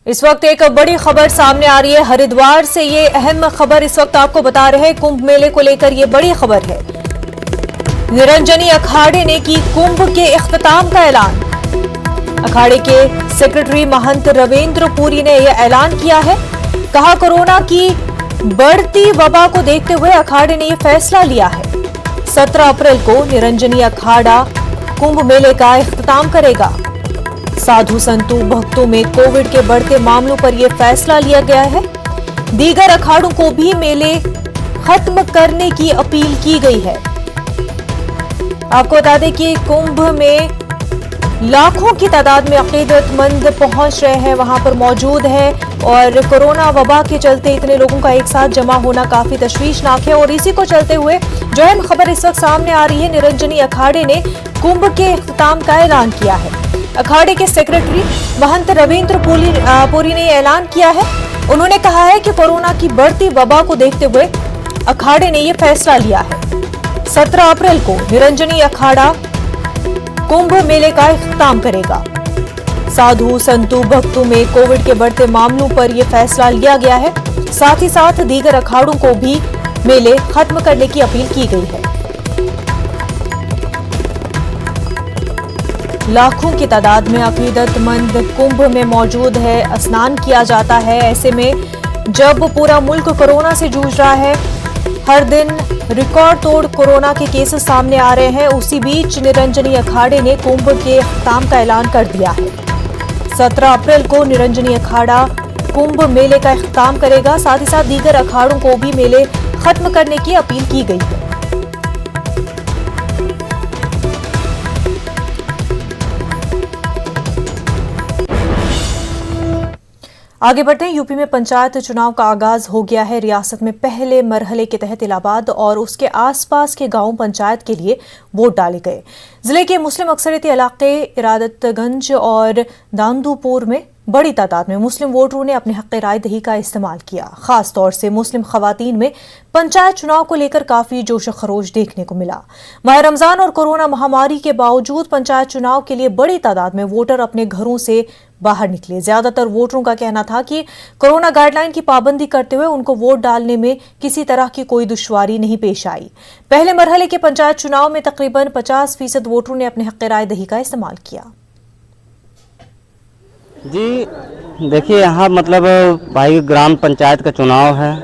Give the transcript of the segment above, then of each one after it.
इस वक्त एक बड़ी खबर सामने आ रही है हरिद्वार से। ये अहम खबर इस वक्त आपको बता रहे हैं। कुंभ मेले को लेकर ये बड़ी खबर है। निरंजनी अखाड़े ने की कुंभ के इख्तिताम का ऐलान। अखाड़े के सेक्रेटरी महंत रविंद्र पुरी ने यह ऐलान किया है। कहा कोरोना की बढ़ती वबा को देखते हुए अखाड़े ने यह फैसला लिया है। 17 अप्रैल को निरंजनी अखाड़ा कुंभ मेले का इख्तिताम करेगा। साधु संतों भक्तों में कोविड के बढ़ते मामलों पर यह फैसला लिया गया है। दीगर अखाड़ों को भी मेले खत्म करने की अपील की गई है। आपको बता दें कि कुंभ में लाखों की तादाद में अकीदतमंद पहुंच रहे हैं, वहां पर मौजूद है और कोरोना वबा के चलते इतने लोगों का एक साथ जमा होना काफी तशवीशनाक है। और इसी को चलते हुए जो अहम खबर इस वक्त सामने आ रही है, निरंजनी अखाड़े ने कुंभ के इख्तिताम का ऐलान किया है। अखाड़े के सेक्रेटरी महंत रविंद्र पुरी ने ऐलान किया है। उन्होंने कहा है कि कोरोना की बढ़ती वबा को देखते हुए अखाड़े ने यह फैसला लिया है। 17 अप्रैल को निरंजनी अखाड़ा कुंभ मेले का इख्तिताम करेगा। साधु संतों भक्तों में कोविड के बढ़ते मामलों पर यह फैसला लिया गया है। साथ ही साथ दीगर अखाड़ों को भी मेले खत्म करने की अपील की गई है। लाखों की तादाद में अकीदतमंद कुंभ में मौजूद है, स्नान किया जाता है। ऐसे में जब पूरा मुल्क कोरोना से जूझ रहा है, हर दिन रिकॉर्ड तोड़ कोरोना के केसेस सामने आ रहे हैं, उसी बीच निरंजनी अखाड़े ने कुंभ के इख्तिताम का ऐलान कर दिया है। 17 अप्रैल को निरंजनी अखाड़ा कुंभ मेले का इख्तिताम करेगा। साथ ही साथ दीगर अखाड़ों को भी मेले खत्म करने की अपील की गई है। आगे बढ़ते हैं। यूपी में पंचायत चुनाव का आगाज हो गया है। रियासत में पहले मरहले के तहत इलाहाबाद और उसके आसपास के गांव पंचायत के लिए वोट डाले गए। जिले के मुस्लिम अक्सरियती इलाके इरादतगंज और दांदूपुर में बड़ी तादाद में मुस्लिम वोटरों ने अपने हक राय दही का इस्तेमाल किया। खास तौर से मुस्लिम खवातीन में पंचायत चुनाव को लेकर काफी जोश खरोश देखने को मिला। माह रमजान और कोरोना महामारी के बावजूद पंचायत चुनाव के लिए बड़ी तादाद में वोटर अपने घरों से बाहर निकले। ज्यादातर वोटरों का कहना था कि कोरोना गाइडलाइन की पाबंदी करते हुए उनको वोट डालने में किसी तरह की कोई दुश्वारी नहीं पेश आई। पहले मरहले के पंचायत चुनाव में तकरीबन 50% वोटरों ने अपने हक राय दही का इस्तेमाल किया। जी देखिए, यहाँ मतलब भाई ग्राम पंचायत का चुनाव है,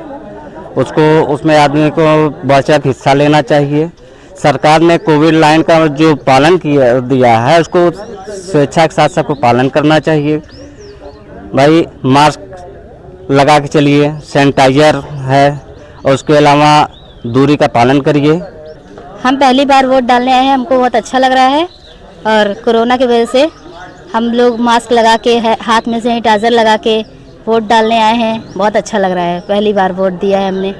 उसमें आदमी को बढ़ चढ़ हिस्सा लेना चाहिए। सरकार ने कोविड लाइन का जो पालन दिया है उसको स्वेच्छा के साथ सबको पालन करना चाहिए। भाई मास्क लगा के चलिए, सैनिटाइजर है और उसके अलावा दूरी का पालन करिए। हम पहली बार वोट डालने आए हैं, हमको बहुत अच्छा लग रहा है और कोरोना की वजह से हम लोग मास्क लगा के हाथ में सैनिटाइजर लगा के वोट डालने आए हैं। बहुत अच्छा लग रहा है, पहली बार वोट दिया है हमने।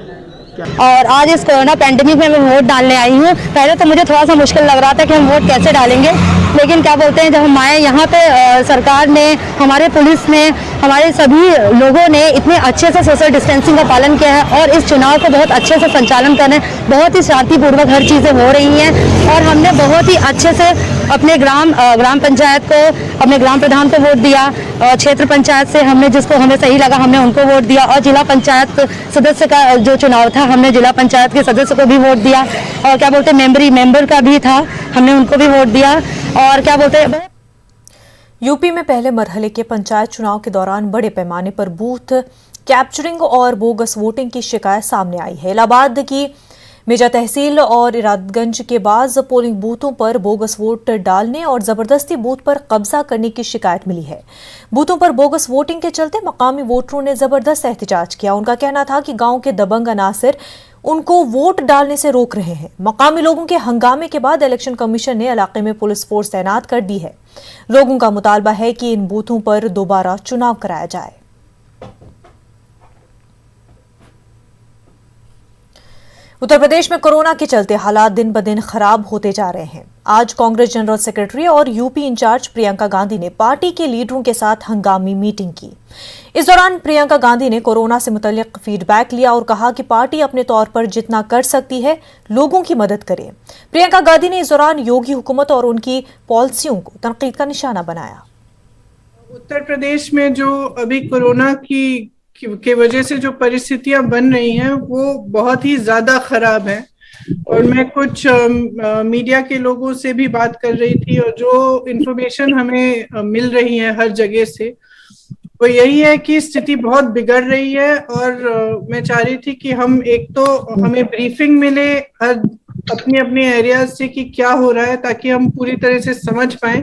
और आज इस कोरोना पैंडेमिक में मैं वोट डालने आई हूँ। पहले तो मुझे थोड़ा सा मुश्किल लग रहा था कि हम वोट कैसे डालेंगे, लेकिन क्या बोलते हैं, जब हम आए यहाँ पे सरकार ने, हमारे पुलिस ने, हमारे सभी लोगों ने इतने अच्छे से सोशल डिस्टेंसिंग का पालन किया है और इस चुनाव को बहुत अच्छे से संचालन कर रहे हैं। बहुत ही शांतिपूर्वक हर चीज़ें हो रही हैं और हमने बहुत ही अच्छे से अपने ग्राम पंचायत को, अपने ग्राम प्रधान को वोट दिया। क्षेत्र पंचायत से हमने जिसको हमें सही लगा हमने उनको वोट दिया और जिला पंचायत सदस्य का जो चुनाव था हमने जिला पंचायत के सदस्य को भी वोट दिया और क्या बोलते मेंबर का भी था, हमने उनको भी वोट दिया। और क्या बोलते हैं, यूपी में पहले मरहले के पंचायत चुनाव के दौरान बड़े पैमाने पर बूथ कैप्चरिंग और बोगस वोटिंग की शिकायत सामने आई है। इलाहाबाद की मेजा तहसील और इरादतगंज के बाद पोलिंग बूथों पर बोगस वोट डालने और जबरदस्ती बूथ पर कब्जा करने की शिकायत मिली है। बूथों पर बोगस वोटिंग के चलते मकामी वोटरों ने जबरदस्त एहतजाज किया। उनका कहना था कि गांव के दबंग अनासिर उनको वोट डालने से रोक रहे हैं। मकामी लोगों के हंगामे के बाद इलेक्शन कमीशन ने इलाके में पुलिस फोर्स तैनात कर दी है। लोगों का मुतालबा है कि इन बूथों पर दोबारा चुनाव कराया जाए। उत्तर प्रदेश में कोरोना के चलते हालात दिन ब दिन खराब होते जा रहे हैं। आज कांग्रेस जनरल सेक्रेटरी और यूपी इंचार्ज प्रियंका गांधी ने पार्टी के लीडरों के साथ हंगामी मीटिंग की। इस दौरान प्रियंका गांधी ने कोरोना से मुतल्लिक फीडबैक लिया और कहा कि पार्टी अपने तौर पर जितना कर सकती है लोगों की मदद करे। प्रियंका गांधी ने इस दौरान योगी हुकूमत और उनकी पॉलिसियों को तनकीद का निशाना बनाया। उत्तर प्रदेश में जो अभी कोरोना की वजह से जो परिस्थितियां बन रही हैं वो बहुत ही ज्यादा खराब हैं। और मैं कुछ मीडिया के लोगों से भी बात कर रही थी और जो इन्फॉर्मेशन हमें मिल रही है हर जगह से वो यही है कि स्थिति बहुत बिगड़ रही है। और मैं चाह रही थी कि हम एक तो हमें ब्रीफिंग मिले हर अपने अपने एरिया से कि क्या हो रहा है, ताकि हम पूरी तरह से समझ पाए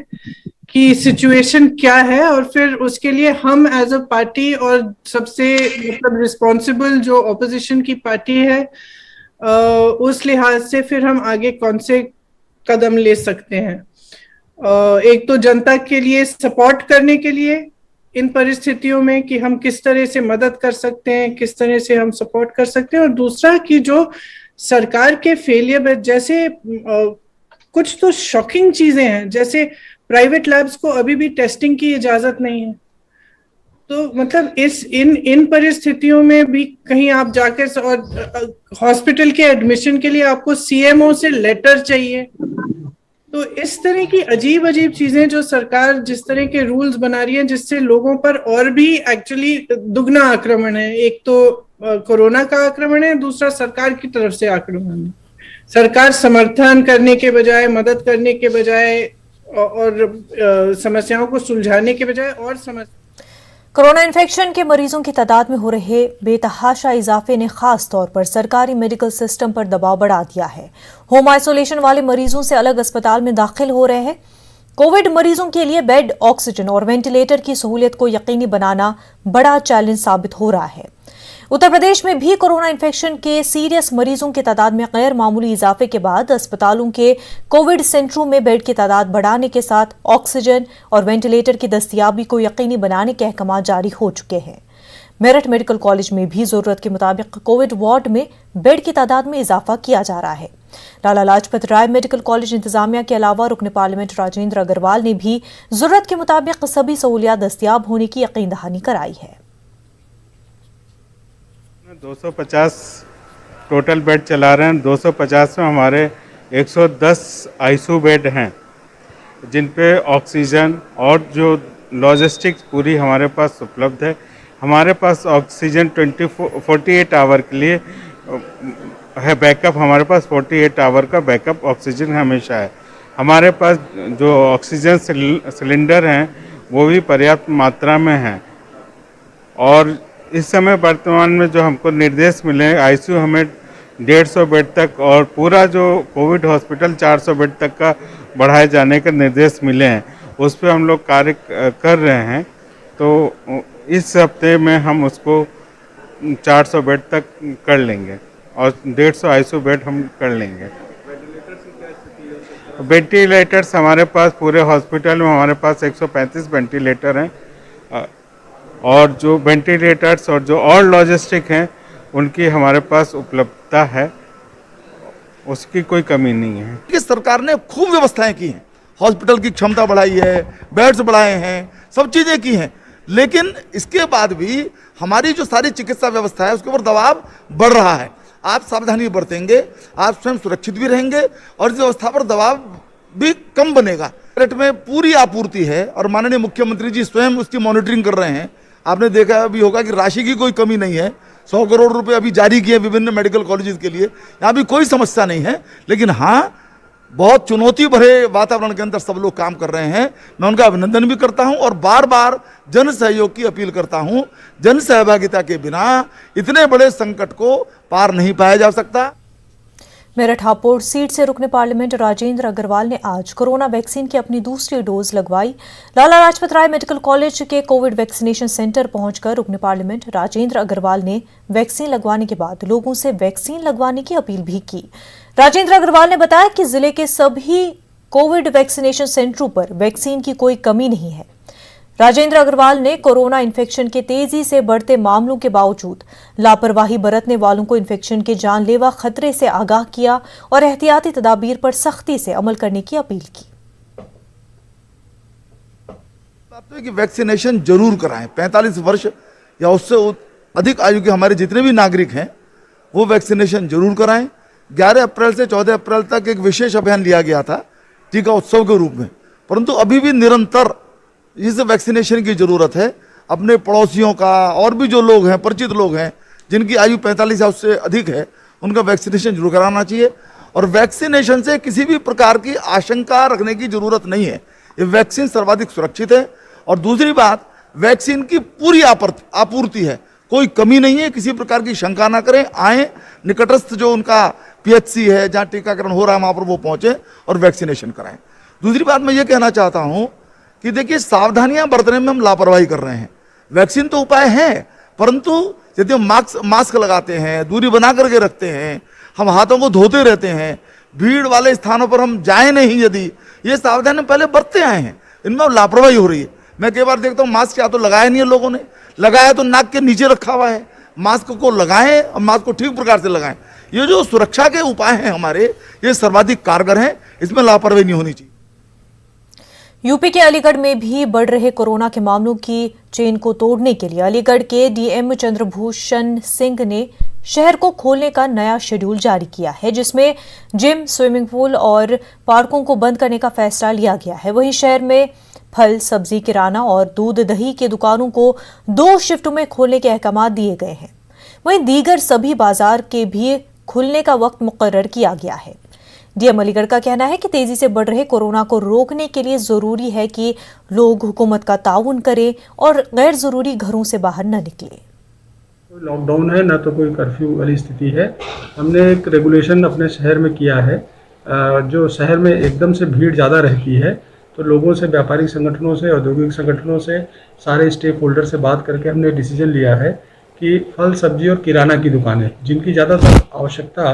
कि सिचुएशन क्या है, और फिर उसके लिए हम एज अ पार्टी और सबसे मतलब रिस्पॉन्सिबल जो ऑपोजिशन की पार्टी है उस लिहाज से फिर हम आगे कौन से कदम ले सकते हैं। एक तो जनता के लिए सपोर्ट करने के लिए इन परिस्थितियों में कि हम किस तरह से मदद कर सकते हैं, किस तरह से हम सपोर्ट कर सकते हैं, और दूसरा कि जो सरकार के फेलियर जैसे कुछ तो शॉकिंग चीजें हैं, जैसे प्राइवेट लैब्स को अभी भी टेस्टिंग की इजाजत नहीं है। तो मतलब इन परिस्थितियों में भी कहीं आप जाकर और हॉस्पिटल के एडमिशन के लिए आपको सीएमओ से लेटर चाहिए। तो इस तरह की अजीब अजीब चीजें जो सरकार जिस तरह के रूल्स बना रही है, जिससे लोगों पर और भी एक्चुअली दुगना आक्रमण है। एक तो कोरोना का आक्रमण है, दूसरा सरकार की तरफ से आक्रमण है। सरकार समर्थन करने के बजाय, मदद करने के बजाय और समस्याओं को सुलझाने के बजाय और कोरोना इन्फेक्शन के मरीजों की तादाद में हो रहे बेतहाशा इजाफे ने खास तौर पर सरकारी मेडिकल सिस्टम पर दबाव बढ़ा दिया है। होम आइसोलेशन वाले मरीजों से अलग अस्पताल में दाखिल हो रहे हैं। कोविड मरीजों के लिए बेड, ऑक्सीजन और वेंटिलेटर की सहूलियत को यकीनी बनाना बड़ा चैलेंज साबित हो रहा है। उत्तर प्रदेश में भी कोरोना इन्फेक्शन के सीरियस मरीजों की तादाद में गैर मामूली इजाफे के बाद अस्पतालों के कोविड सेंटरों में बेड की तादाद बढ़ाने के साथ ऑक्सीजन और वेंटिलेटर की दस्तयाबी को यकीनी बनाने के अहकाम जारी हो चुके हैं। मेरठ मेडिकल कॉलेज में भी जरूरत के मुताबिक कोविड वार्ड में बेड की तादाद में इजाफा किया जा रहा है। लाला लाजपत राय मेडिकल कॉलेज इंतजामिया के अलावा रुकन पार्लियामेंट राजेंद्र अग्रवाल ने भी जरूरत के मुताबिक सभी सहूलियात दस्तयाब होने की यकीन दहानी कराई है। 250 टोटल बेड चला रहे हैं। 250 में हमारे 110 आईसीयू बेड हैं, जिन पे ऑक्सीजन और जो लॉजिस्टिक्स पूरी हमारे पास उपलब्ध है। हमारे पास ऑक्सीजन 48 आवर के लिए है बैकअप। हमारे पास 48 आवर का बैकअप ऑक्सीजन हमेशा है। हमारे पास जो ऑक्सीजन सिलेंडर हैं वो भी पर्याप्त मात्रा में हैं। और इस समय वर्तमान में जो हमको निर्देश मिले हैं, आईसीयू हमें 150 बेड तक और पूरा जो कोविड हॉस्पिटल 400 बेड तक का बढ़ाए जाने के निर्देश मिले हैं, उस पर हम लोग कार्य कर रहे हैं। तो इस हफ्ते में हम उसको 400 बेड तक कर लेंगे और 150 आईसीयू बेड हम कर लेंगे। वेंटिलेटर्स हमारे पास पूरे हॉस्पिटल में हमारे पास 135 वेंटिलेटर हैं और जो वेंटिलेटर्स और जो और लॉजिस्टिक हैं उनकी हमारे पास उपलब्धता है, उसकी कोई कमी नहीं है। कि सरकार ने खूब व्यवस्थाएं की हैं, हॉस्पिटल की क्षमता बढ़ाई है, बेड्स बढ़ाए हैं, सब चीज़ें की हैं, लेकिन इसके बाद भी हमारी जो सारी चिकित्सा व्यवस्था है उसके ऊपर दबाव बढ़ रहा है। आप सावधानी बरतेंगे, आप स्वयं सुरक्षित भी रहेंगे और इस व्यवस्था पर दबाव भी कम बनेगा। मेरठ में पूरी आपूर्ति है और माननीय मुख्यमंत्री जी स्वयं उसकी मॉनिटरिंग कर रहे हैं। आपने देखा भी होगा कि राशि की कोई कमी नहीं है। 100 करोड़ रुपए अभी जारी किए विभिन्न मेडिकल कॉलेजेस के लिए, यहाँ भी कोई समस्या नहीं है। लेकिन हाँ, बहुत चुनौती भरे वातावरण के अंदर सब लोग काम कर रहे हैं। मैं उनका अभिनंदन भी करता हूं और बार बार जन सहयोग की अपील करता हूं। जन सहभागिता के बिना इतने बड़े संकट को पार नहीं पाया जा सकता। मेरठ हापुड़ सीट से रुकने पार्लियामेंट राजेंद्र अग्रवाल ने आज कोरोना वैक्सीन की अपनी दूसरी डोज लगवाई। लाला लाजपत राय मेडिकल कॉलेज के कोविड वैक्सीनेशन सेंटर पहुंचकर रुकने पार्लियामेंट राजेंद्र अग्रवाल ने वैक्सीन लगवाने के बाद लोगों से वैक्सीन लगवाने की अपील भी की। राजेंद्र अग्रवाल ने बताया कि जिले के सभी कोविड वैक्सीनेशन सेंटरों पर वैक्सीन की कोई कमी नहीं है। राजेंद्र अग्रवाल ने कोरोना इन्फेक्शन के तेजी से बढ़ते मामलों के बावजूद लापरवाही बरतने वालों को इन्फेक्शन के जानलेवा खतरे से आगाह किया और एहतियाती तदाबीर पर सख्ती से अमल करने की अपील की। बात है कि वैक्सीनेशन जरूर कराएं। 45 वर्ष या उससे अधिक आयु के हमारे जितने भी नागरिक हैं वो वैक्सीनेशन जरूर कराएं। 11 अप्रैल से 14 अप्रैल तक एक विशेष अभियान लिया गया था टीका उत्सव के रूप में, परंतु अभी भी निरंतर इस वैक्सीनेशन की ज़रूरत है। अपने पड़ोसियों का और भी जो लोग हैं, परिचित लोग हैं, जिनकी आयु 45 साल से अधिक है, उनका वैक्सीनेशन जरूर कराना चाहिए। और वैक्सीनेशन से किसी भी प्रकार की आशंका रखने की ज़रूरत नहीं है। ये वैक्सीन सर्वाधिक सुरक्षित है। और दूसरी बात, वैक्सीन की पूरी आपूर्ति है, कोई कमी नहीं है। किसी प्रकार की शंका ना करें, आएँ, निकटस्थ जो उनका PHC है जहाँ टीकाकरण हो रहा है वहाँ पर वो पहुँचें और वैक्सीनेशन कराएं। दूसरी बात मैं ये कहना चाहता हूँ कि देखिए, सावधानियाँ बरतने में हम लापरवाही कर रहे हैं। वैक्सीन तो उपाय है, परंतु यदि हम मास्क लगाते हैं, दूरी बना करके रखते हैं, हम हाथों को धोते रहते हैं, भीड़ वाले स्थानों पर हम जाएं नहीं, यदि ये सावधानी पहले बरतते आए हैं, इनमें लापरवाही हो रही है। मैं कई बार देखता हूँ मास्क या तो लगाया नहीं है लोगों ने, लगाया तो नाक के नीचे रखा हुआ है। मास्क को लगाएं और मास्क को ठीक प्रकार से लगाएं। ये जो सुरक्षा के उपाय हैं हमारे, ये सर्वाधिक कारगर हैं, इसमें लापरवाही नहीं होनी चाहिए। यूपी के अलीगढ़ में भी बढ़ रहे कोरोना के मामलों की चेन को तोड़ने के लिए अलीगढ़ के DM चंद्रभूषण सिंह ने शहर को खोलने का नया शेड्यूल जारी किया है, जिसमें जिम, स्विमिंग पूल और पार्कों को बंद करने का फैसला लिया गया है। वहीं शहर में फल, सब्जी, किराना और दूध दही की दुकानों को 2 शिफ्टों में खोलने के अहकाम दिए गए हैं। वहीं दीगर सभी बाजार के भी खुलने का वक्त मुकर्रर किया गया है। DM अलीगढ़ का कहना है कि तेजी से बढ़ रहे कोरोना को रोकने के लिए जरूरी है कि लोग हुकूमत का ताउन करें और गैर जरूरी घरों से बाहर न निकलें। कोई लॉकडाउन है ना तो कोई कर्फ्यू वाली स्थिति है। हमने एक रेगुलेशन अपने शहर में किया है। जो शहर में एकदम से भीड़ ज़्यादा रहती है तो लोगों से, व्यापारिक संगठनों से, औद्योगिक संगठनों से, सारे स्टेक होल्डर से बात करके हमने डिसीजन लिया है कि फल, सब्जी और किराना की दुकानें, जिनकी ज़्यादातर आवश्यकता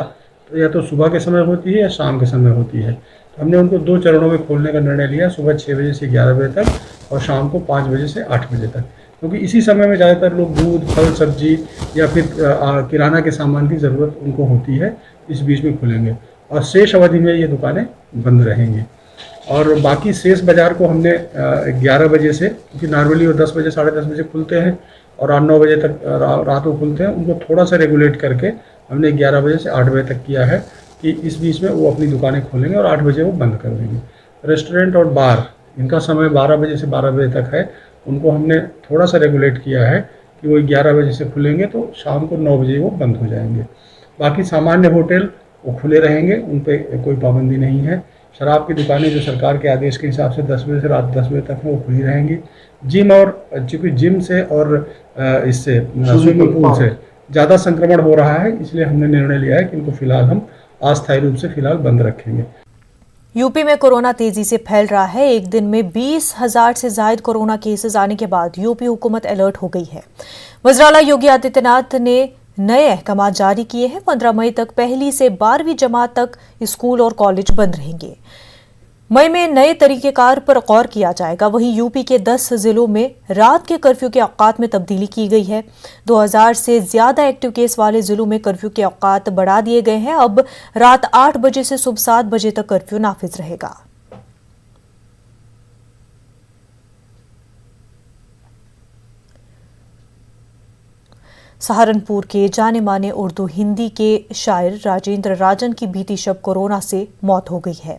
तो या तो सुबह के समय होती है या शाम के समय होती है, तो हमने उनको 2 चरणों में खोलने का निर्णय लिया, सुबह 6 बजे से 11 बजे तक और शाम को 5 बजे से 8 बजे तक, क्योंकि इसी समय में ज़्यादातर लोग दूध, फल, सब्जी या फिर किराना के सामान की ज़रूरत उनको होती है। इस बीच में खुलेंगे और शेष अवधि में ये दुकानें बंद रहेंगी। और बाकी शेष बाज़ार को हमने 11 बजे से, क्योंकि नॉर्मली वो 10 बजे, साढ़े 10 बजे खुलते हैं और 8-9 बजे तक रात को खुलते हैं, उनको थोड़ा सा रेगुलेट करके हमने 11 बजे से 8 बजे तक किया है कि इस बीच में वो अपनी दुकानें खोलेंगे और 8 बजे वो बंद कर देंगे। रेस्टोरेंट और बार, इनका समय 12 बजे से 12 बजे तक है, उनको हमने थोड़ा सा रेगुलेट किया है कि वो 11 बजे से खुलेंगे तो शाम को 9 बजे वो बंद हो जाएंगे। बाकी सामान्य होटल वो खुले रहेंगे, उन पर कोई पाबंदी नहीं है। शराब की दुकानें जो सरकार के आदेश के हिसाब से 10 बजे से रात 10 बजे तक वो खुली रहेंगी। जिम, और चूँकि जिम से और इससे स्विमिंग पूल से ज़्यादा संक्रमण हो रहा है, इसलिए हमने निर्णय लिया है कि इनको फिलहाल हम अस्थायी रूप से फिलहाल बंद रखेंगे। यूपी में कोरोना तेजी से फैल रहा है। एक दिन में 20,000 से ज्यादा कोरोना केसेस आने के बाद यूपी हुकूमत अलर्ट हो गई है। वज़ीर-ए-आला योगी आदित्यनाथ ने नए अहकाम जारी किए हैं। 15 मई तक पहली से 12वीं जमात तक स्कूल और कॉलेज बंद रहेंगे। मई में नए तरीकेकार पर गौर किया जाएगा। वहीं यूपी के 10 जिलों में रात के कर्फ्यू के औकात में तब्दीली की गई है। 2000 से ज्यादा एक्टिव केस वाले जिलों में कर्फ्यू के औकात बढ़ा दिए गए हैं। अब रात 8 बजे से सुबह 7 बजे तक कर्फ्यू नाफिज रहेगा। सहारनपुर के जाने माने उर्दू हिंदी के शायर राजेंद्र राजन की बीती शब कोरोना से मौत हो गई है।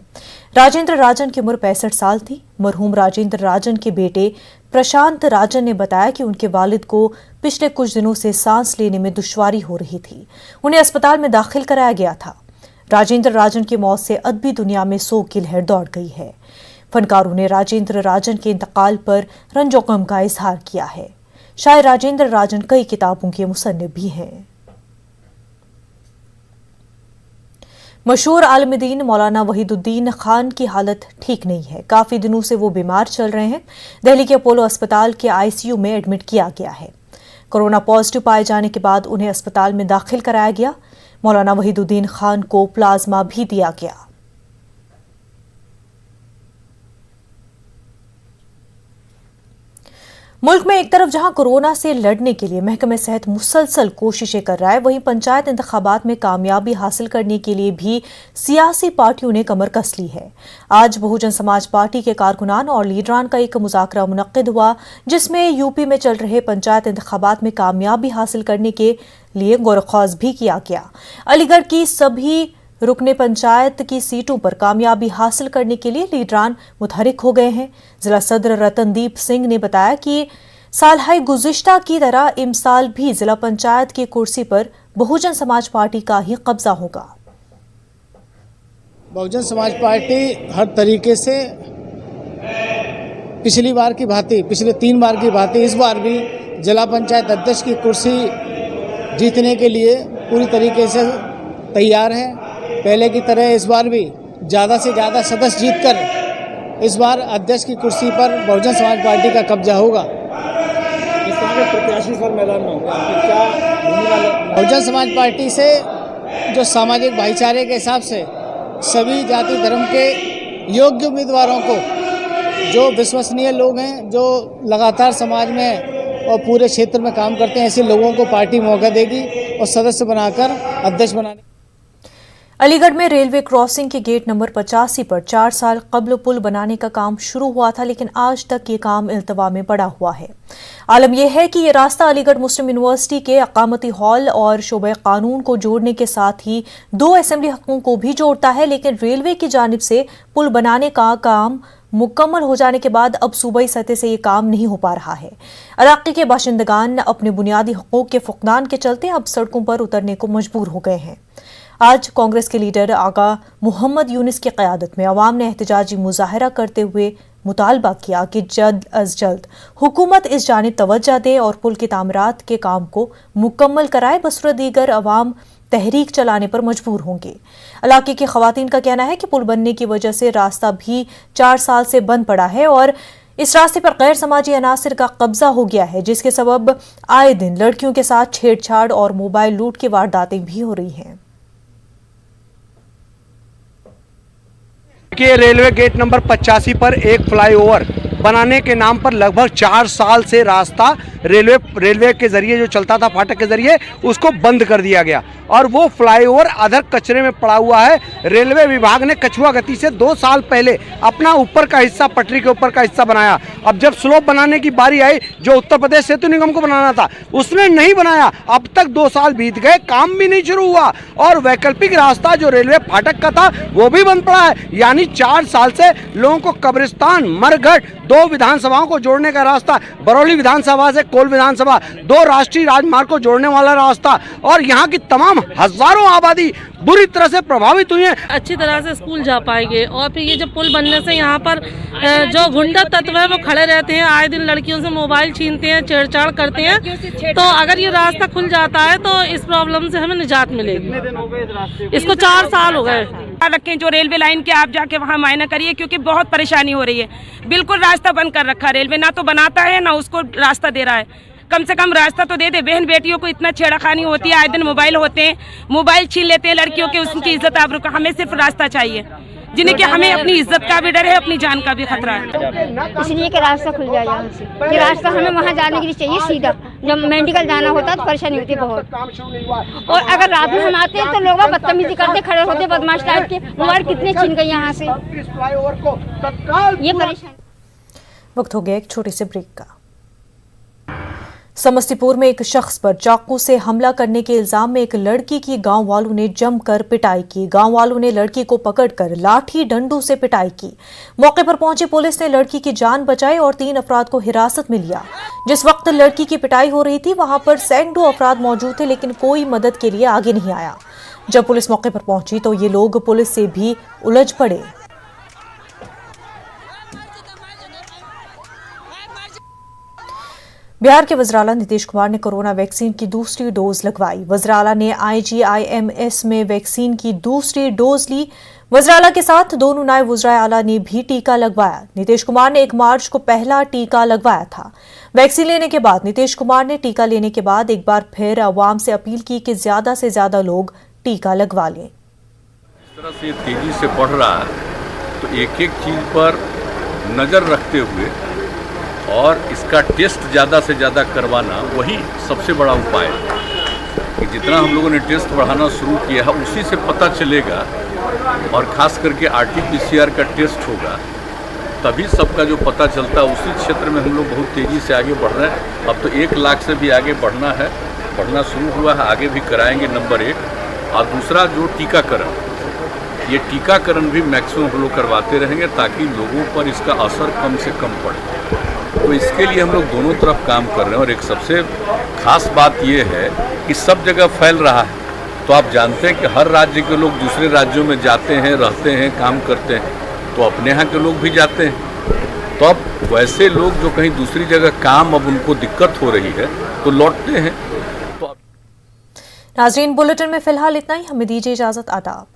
राजेंद्र राजन की उम्र 65 साल थी। मरहूम राजेंद्र राजन के बेटे प्रशांत राजन ने बताया कि उनके वालिद को पिछले कुछ दिनों से सांस लेने में दुश्वारी हो रही थी। उन्हें अस्पताल में दाखिल कराया गया था। राजेंद्र राजन की मौत से अदबी दुनिया में सोग की लहर दौड़ गई है। फनकारों ने राजेंद्र राजन के इंतकाल पर रंजो गम का इजहार किया है। शायर राजेंद्र राजन कई किताबों के मुसन्निफ भी हैं। मशहूर आलिम-ए-दीन मौलाना वहीदुद्दीन खान की हालत ठीक नहीं है। काफी दिनों से वो बीमार चल रहे हैं। दिल्ली के अपोलो अस्पताल के ICU में एडमिट किया गया है। कोरोना पॉजिटिव पाए जाने के बाद उन्हें अस्पताल में दाखिल कराया गया। मौलाना वहीदुद्दीन खान को प्लाज्मा भी दिया गया। मुल्क में एक तरफ जहां कोरोना से लड़ने के लिए महकमे सेहत मुसलसल कोशिशें कर रहा है, वहीं पंचायत इंतखाबात में कामयाबी हासिल करने के लिए भी सियासी पार्टियों ने कमर कस ली है। आज बहुजन समाज पार्टी के कारकुनान और लीडरान का एक मुज़ाकरा मुनक्किद हुआ, जिसमें यूपी में चल रहे पंचायत इंतखाबात में कामयाबी हासिल करने के लिए गौर-ए-ख़ौज़ भी किया गया। अलीगढ़ की सभी रुकने पंचायत की सीटों पर कामयाबी हासिल करने के लिए लीडरान मुतहरिक हो गए हैं। जिला सदर रतनदीप सिंह ने बताया कि साल गुज़िश्ता की तरह इस साल भी जिला पंचायत की कुर्सी पर बहुजन समाज पार्टी का ही कब्जा होगा। बहुजन समाज पार्टी हर तरीके से पिछली बार की भांति, पिछले 3 बार की भांति इस बार भी जिला पंचायत अध्यक्ष की कुर्सी जीतने के लिए पूरी तरीके से तैयार है। पहले की तरह इस बार भी ज़्यादा से ज़्यादा सदस्य जीतकर इस बार अध्यक्ष की कुर्सी पर बहुजन समाज पार्टी का कब्जा होगा। किस तरह के प्रत्याशी सर मैदान में होंगे, आपकी क्या भूमिका? बहुजन समाज पार्टी से जो सामाजिक भाईचारे के हिसाब से सभी जाति धर्म के योग्य उम्मीदवारों को, जो विश्वसनीय लोग हैं, जो लगातार समाज में और पूरे क्षेत्र में काम करते हैं, ऐसे लोगों को पार्टी मौका देगी और सदस्य बनाकर अध्यक्ष बनाने। अलीगढ़ में रेलवे क्रॉसिंग के गेट नंबर 85 पर 4 साल कबल पुल बनाने का काम शुरू हुआ था, लेकिन आज तक ये काम इल्तवा में पड़ा हुआ है। आलम यह है कि ये रास्ता अलीगढ़ मुस्लिम यूनिवर्सिटी के अकामती हॉल और शोबे कानून को जोड़ने के साथ ही 2 असेंबली हकों को भी जोड़ता है, लेकिन रेलवे की जानिब से पुल बनाने का काम मुकम्मल हो जाने के बाद अब सूबाई सतह से ये काम नहीं हो पा रहा है। इलाके के बाशिंदगान अपने बुनियादी हकूक के फुकदान के चलते अब सड़कों पर उतरने को मजबूर हो गए हैं। आज कांग्रेस के लीडर आगा मोहम्मद यूनिस की क़यादत में अवाम ने एहतजाजी मुजाहरा करते हुए मुतालबा किया कि जल्द अज जल्द हुकूमत इस जानिब तवज्जो दे और पुल की तामीरात के काम को मुकम्मल कराए, बसूरत दीगर अवाम तहरीक चलाने पर मजबूर होंगे। इलाके की खवातीन का कहना है कि पुल बनने की वजह से रास्ता भी 4 साल से बंद पड़ा है और इस रास्ते पर गैर समाजी अनासिर का कब्जा हो गया है, जिसके सबब आए दिन लड़कियों के साथ छेड़छाड़ और मोबाइल लूट की वारदातें भी हो रही हैं। कि रेलवे गेट नंबर 85 पर एक फ्लाईओवर बनाने के नाम पर लगभग 4 साल से रास्ता रेलवे के जरिए जो चलता था फाटक के जरिए उसको बंद कर दिया गया और वो फ्लाईओवर अधर कचरे में पड़ा हुआ है। रेलवे विभाग ने कछुआ गति से 2 साल पहले अपना ऊपर का हिस्सा, पटरी के ऊपर का हिस्सा बनाया। अब जब स्लोप बनाने की बारी आई, जो उत्तर प्रदेश सेतु निगम को बनाना था उसने नहीं बनाया। अब तक 2 साल बीत गए, काम भी नहीं शुरू हुआ और वैकल्पिक रास्ता जो रेलवे फाटक का था वो भी बंद पड़ा है। यानी 4 साल से लोगों को कब्रिस्तान, मरघट, 2 विधानसभाओं को जोड़ने का रास्ता, बरौली विधानसभा से कोल विधानसभा, 2 राष्ट्रीय राजमार्ग को जोड़ने वाला रास्ता और यहाँ की तमाम हजारों आबादी बुरी तरह से प्रभावित हुई है। अच्छी तरह से स्कूल जा पाएंगे और फिर ये जो पुल बनने से यहाँ पर जो गुंडा तत्व है वो खड़े रहते हैं, आए दिन लड़कियों से मोबाइल छीनते हैं, छेड़छाड़ करते हैं। तो अगर ये रास्ता खुल जाता है तो इस प्रॉब्लम से हमें निजात मिलेगी। इसको 4 साल हो गए। रखें जो रेलवे लाइन के, आप जाके वहाँ मायना करिए क्योंकि बहुत परेशानी हो रही है। बिल्कुल रास्ता बंद कर रखा रेलवे, ना तो बनाता है ना उसको रास्ता दे रहा है। कम से कम रास्ता तो दे दे। बहन बेटियों को इतना छेड़खानी होती है, आए दिन मोबाइल होते हैं, मोबाइल छीन लेते हैं लड़कियों के, उसकी इज्जत आबरू का। हमें सिर्फ रास्ता चाहिए, जिन्हें कि हमें अपनी इज्जत का भी डर है, अपनी जान का भी खतरा है। इसलिए कि रास्ता खुल जाए यहाँ से, कि रास्ता हमें वहाँ जाने के लिए चाहिए सीधा। जब मेडिकल जाना होता है तो परेशानी होती है बहुत। और अगर रात में हम आते हैं तो लोग बदतमीजी करते खड़े होते, बदमाश टाइप के, मोबाइल कितने छीन गए यहाँ से। ये परेशानी। वक्त हो गया एक छोटे से ब्रेक का। समस्तीपुर में एक शख्स पर चाकू से हमला करने के इल्जाम में एक लड़की की गांव वालों ने जमकर पिटाई की। गांव वालों ने लड़की को पकड़कर लाठी डंडों से पिटाई की। मौके पर पहुंची पुलिस ने लड़की की जान बचाई और 3 अफराद को हिरासत में लिया। जिस वक्त लड़की की पिटाई हो रही थी वहां पर सैकड़ों अफराद मौजूद थे, लेकिन कोई मदद के लिए आगे नहीं आया। जब पुलिस मौके पर पहुंची तो ये लोग पुलिस से भी उलझ पड़े। बिहार के वज़ीर-ए-आला नीतीश कुमार ने कोरोना वैक्सीन की दूसरी डोज लगवाई। वज़ीर-ए-आला ने IGIMS में वैक्सीन की दूसरी डोज ली। वज़ीर-ए-आला के साथ दोनों नायब वज़ीर-ए-आला ने भी टीका लगवाया। नीतीश कुमार ने 1 मार्च को पहला टीका लगवाया था। वैक्सीन लेने के बाद नीतीश कुमार ने टीका लेने के बाद एक बार फिर अवाम से अपील की कि ज्यादा से ज्यादा लोग टीका लगवा लें। इस तरह से तेजी से बढ़ रहा है तो एक चीज पर नजर रखते हुए और इसका टेस्ट ज़्यादा से ज़्यादा करवाना वही सबसे बड़ा उपाय है कि जितना हम लोगों ने टेस्ट बढ़ाना शुरू किया है उसी से पता चलेगा और ख़ास करके RT-PCR का टेस्ट होगा तभी सबका जो पता चलता है। उसी क्षेत्र में हम लोग बहुत तेज़ी से आगे बढ़ रहे हैं। अब तो 1 लाख से भी आगे बढ़ना है, बढ़ना शुरू हुआ है, आगे भी कराएंगे नंबर 1। और दूसरा जो टीकाकरण ये टीकाकरण भी मैक्सिमम हम लोग करवाते रहेंगे ताकि लोगों पर इसका असर कम से कम पड़े। तो इसके लिए हम लोग दोनों तरफ काम कर रहे हैं और एक सबसे खास बात ये है कि सब जगह फैल रहा है। तो आप जानते हैं कि हर राज्य के लोग दूसरे राज्यों में जाते हैं, रहते हैं, काम करते हैं, तो अपने यहाँ के लोग भी जाते हैं। तो अब वैसे लोग जो कहीं दूसरी जगह काम अब उनको दिक्कत हो रही है तो लौटते हैं। नाज़रीन, बुलेटिन में फिलहाल इतना ही। हमें दीजिए इजाजत। आदाब।